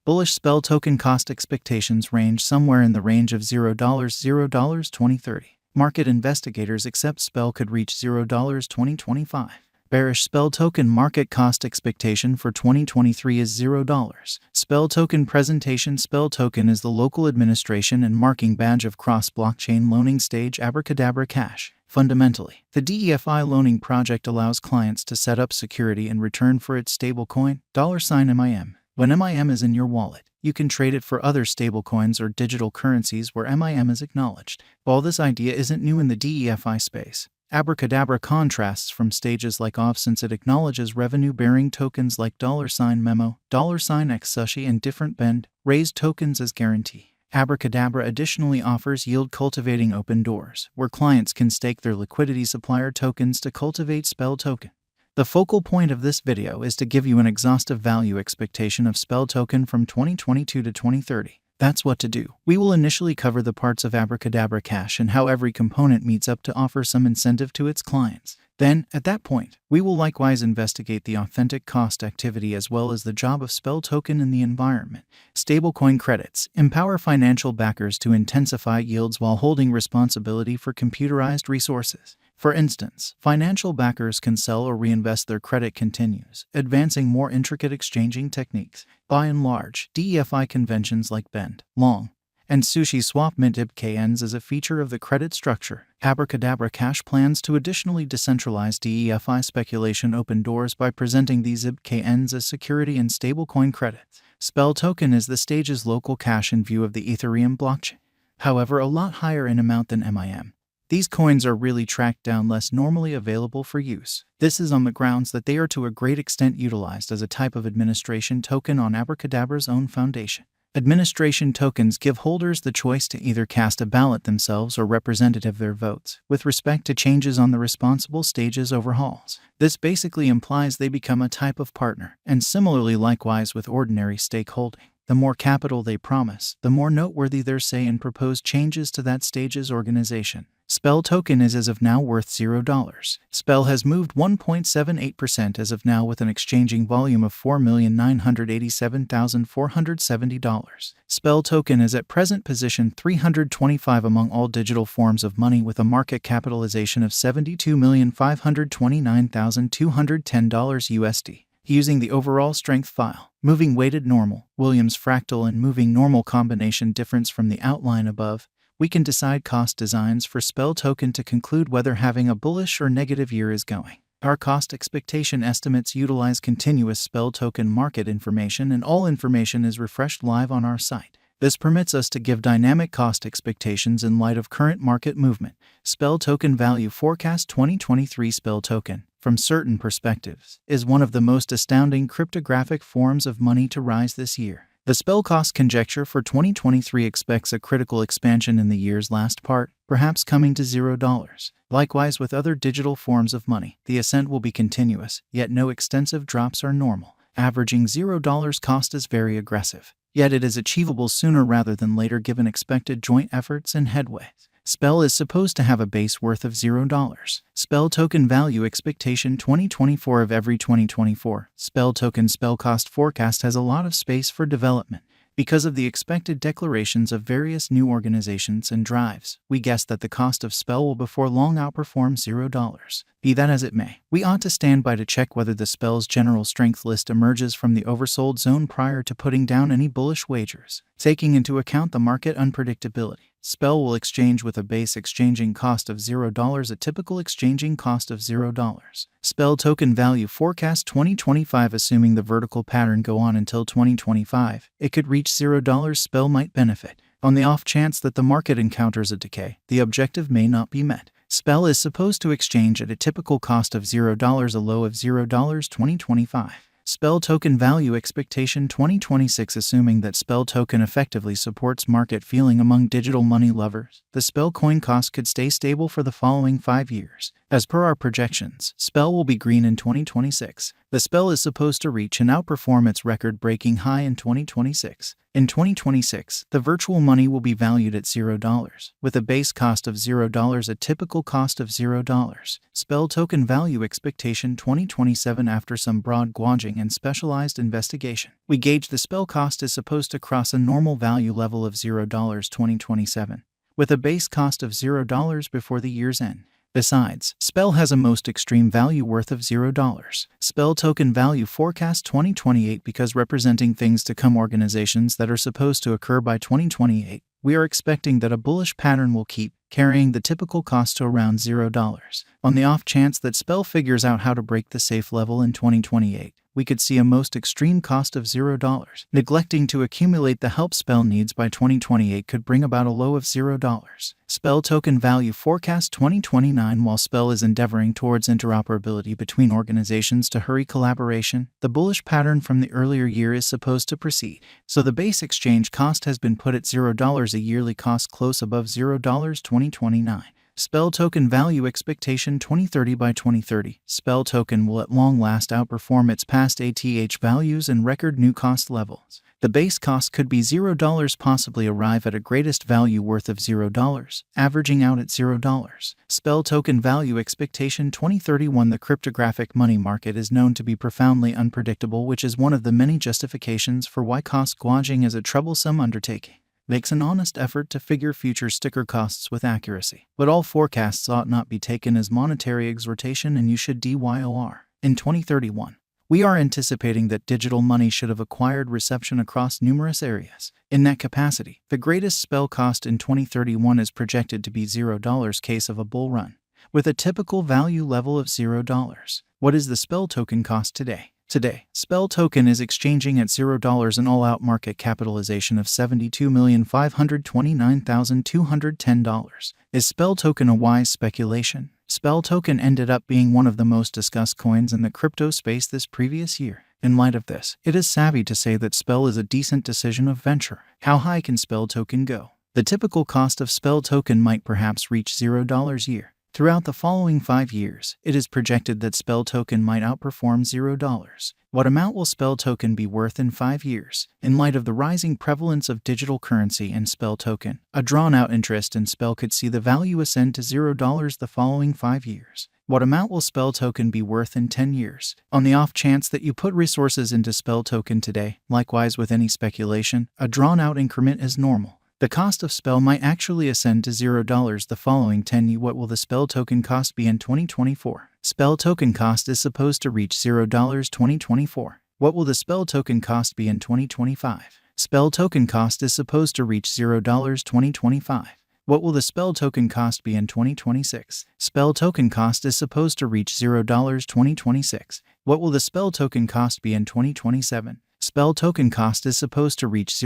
Bullish SPEL token cost expectations range somewhere in the range of $0 2030. Market investigators accept SPEL could reach $0 2025. Bearish SPEL token market cost expectation for 2023 is $0. SPEL token presentation. SPEL token is the local administration and marking badge of cross-blockchain loaning stage Abracadabra Cash. Fundamentally, the DeFi loaning project allows clients to set up security in return for its stablecoin, $MIM. When MIM is in your wallet, you can trade it for other stablecoins or digital currencies where MIM is acknowledged. While this idea isn't new in the DeFi space, Abracadabra contrasts from stages like OV since it acknowledges revenue-bearing tokens like $Memo, $XSushi, and different bend-raised tokens as guarantee. Abracadabra additionally offers yield-cultivating open doors, where clients can stake their liquidity supplier tokens to cultivate SPEL token. The focal point of this video is to give you an exhaustive value expectation of SPEL token from 2022 to 2030. That's what to do. We will initially cover the parts of Abracadabra Cash and how every component meets up to offer some incentive to its clients. Then, at that point, we will likewise investigate the authentic cost activity as well as the job of SPEL token in the environment. Stablecoin credits empower financial backers to intensify yields while holding responsibility for computerized resources. For instance, financial backers can sell or reinvest their credit continues, advancing more intricate exchanging techniques. By and large, DeFi conventions like Bend, Long, and Sushi swap mint IBKNs as a feature of the credit structure. Abracadabra Cash plans to additionally decentralize DeFi speculation open doors by presenting these IBKNs as security and stablecoin credits. SPEL token is the stage's local cash in view of the Ethereum blockchain, however a lot higher in amount than MIM. These coins are really tracked down less normally available for use. This is on the grounds that they are to a great extent utilized as a type of administration token on Abracadabra's own foundation. Administration tokens give holders the choice to either cast a ballot themselves or representative their votes, with respect to changes on the responsible stage's overhauls. This basically implies they become a type of partner, and similarly likewise with ordinary stakeholding. The more capital they promise, the more noteworthy their say in proposed changes to that stage's organization. SPEL token is as of now worth $0. SPEL has moved 1.78% as of now with an exchanging volume of $4,987,470. SPEL token is at present position 325 among all digital forms of money with a market capitalization of $72,529,210 USD. Using the overall strength file, moving weighted normal, Williams fractal and moving normal combination difference from the outline above, we can decide cost designs for SPEL token to conclude whether having a bullish or negative year is going. Our cost expectation estimates utilize continuous SPEL token market information, and all information is refreshed live on our site. This permits us to give dynamic cost expectations in light of current market movement. SPEL token value forecast 2023. SPEL token, from certain perspectives, is one of the most astounding cryptographic forms of money to rise this year. The SPEL cost conjecture for 2023 expects a critical expansion in the year's last part, perhaps coming to $0. Likewise with other digital forms of money, the ascent will be continuous, yet no extensive drops are normal. Averaging $0 cost is very aggressive, yet it is achievable sooner rather than later given expected joint efforts and headways. SPEL is supposed to have a base worth of $0. SPEL token value expectation 2024 of every 2024. SPEL token SPEL cost forecast has a lot of space for development. Because of the expected declarations of various new organizations and drives, we guess that the cost of SPEL will before long outperform $0. Be that as it may, we ought to stand by to check whether the SPEL's general strength list emerges from the oversold zone prior to putting down any bullish wagers. Taking into account the market unpredictability, SPEL will exchange with a base exchanging cost of $0, a typical exchanging cost of $0. SPEL token value forecast 2025. Assuming the vertical pattern go on until 2025, it could reach $0. SPEL might benefit. On the off chance that the market encounters a decay, the objective may not be met. SPEL is supposed to exchange at a typical cost of $0, a low of $0 2025. SPEL token value expectation 2026. Assuming that SPEL token effectively supports market feeling among digital money lovers, the SPEL coin cost could stay stable for the following 5 years. As per our projections, Spell will be green in 2026. The Spell is supposed to reach and outperform its record-breaking high in 2026. In 2026, the virtual money will be valued at $0, with a base cost of $0, a typical cost of $0. Spell token value expectation 2027. After some broad gauging and specialized investigation, we gauge the Spell cost is supposed to cross a normal value level of $0 2027, with a base cost of $0 before the year's end. Besides, Spell has a most extreme value worth of $0. Spell token value forecast 2028 because representing things to come organizations that are supposed to occur by 2028. We are expecting that a bullish pattern will keep carrying the typical cost to around $0. On the off chance that Spell figures out how to break the safe level in 2028, we could see a most extreme cost of $0. Neglecting to accumulate the help Spell needs by 2028 could bring about a low of $0. Spell token value forecast 2029. While Spell is endeavoring towards interoperability between organizations to hurry collaboration, the bullish pattern from the earlier year is supposed to proceed. So the base exchange cost has been put at $0, a yearly cost close above $0 2029. Spell token value expectation 2030. By 2030, Spell token will at long last outperform its past ATH values and record new cost levels. The base cost could be $0, possibly arrive at a greatest value worth of $0, averaging out at $0. Spell token value expectation 2031. The cryptographic money market is known to be profoundly unpredictable, which is one of the many justifications for why cost gauging is a troublesome undertaking. Makes an honest effort to figure future sticker costs with accuracy. But all forecasts ought not be taken as monetary exhortation, and you should DYOR. In 2031, we are anticipating that digital money should have acquired reception across numerous areas. In that capacity, the greatest Spell cost in 2031 is projected to be $0 case of a bull run, with a typical value level of $0. What is the Spell token cost today? Today, Spell token is exchanging at $0, an all-out market capitalization of $72,529,210. Is Spell token a wise speculation? Spell token ended up being one of the most discussed coins in the crypto space this previous year. In light of this, it is savvy to say that Spell is a decent decision of venture. How high can Spell token go? The typical cost of Spell token might perhaps reach $0 a year. Throughout the following 5 years, it is projected that Spell token might outperform $0. What amount will Spell token be worth in 5 years? In light of the rising prevalence of digital currency and Spell token, a drawn-out interest in Spell could see the value ascend to $0 the following 5 years. What amount will Spell token be worth in 10 years? On the off chance that you put resources into Spell token today, likewise with any speculation, a drawn-out increment is normal. The cost of Spell might actually ascend to $0 the following 10 years. What will the Spell token cost be in 2024? Spell token cost is supposed to reach $0 2024. What will the Spell token cost be in 2025? Spell token cost is supposed to reach $0 2025. What will the Spell token cost be in 2026? Spell token cost is supposed to reach $0 2026. What will the Spell token cost be in 2027? Spell token cost is supposed to reach $0